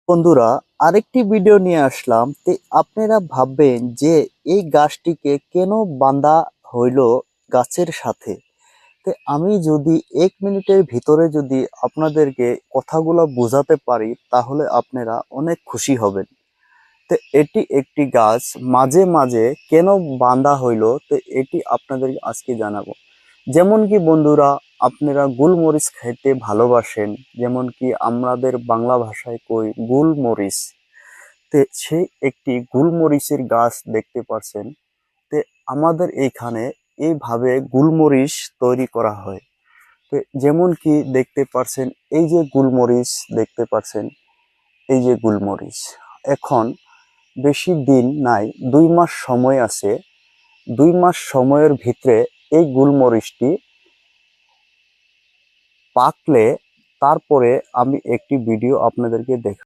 বন্ধুরা, আরেকটি ভিডিও নিয়ে আসলাম। আপনারা ভাববেন যে এই গাছটিকে কেন বাঁধা হইলো গাছের সাথে। আমি যদি 1 মিনিটের ভিতরে যদি আপনাদেরকে কথাগুলো বোঝাতে পারি তাহলে আপনারা অনেক খুশি হবেন। এটি একটি গাছ মাঝে মাঝে কেন বাঁধা হইলো, এটি আপনাদেরকে আজকে জানাবো। যেমন কি বন্ধুরা, আপনারা গোলমরিচ খাইতে ভালোবাসেন, যেমন কি আমাদের বাংলা ভাষায় কই গোলমরিচ। সেই একটি গোলমরিচের গাছ দেখতে পাচ্ছেন। আমাদের এইখানে এইভাবে গোলমরিচ তৈরি করা হয়। যেমন কি দেখতে পাচ্ছেন, এই যে গোলমরিচ দেখতে পাচ্ছেন, এই যে গোলমরিচ এখন বেশি দিন নাই, 2 মাস সময় আছে। 2 মাস সময়ের ভিতরে এই গোলমরিচটি পাকলে তারপরে আমি একটি ভিডিও আপনাদেরকে দেখাবো।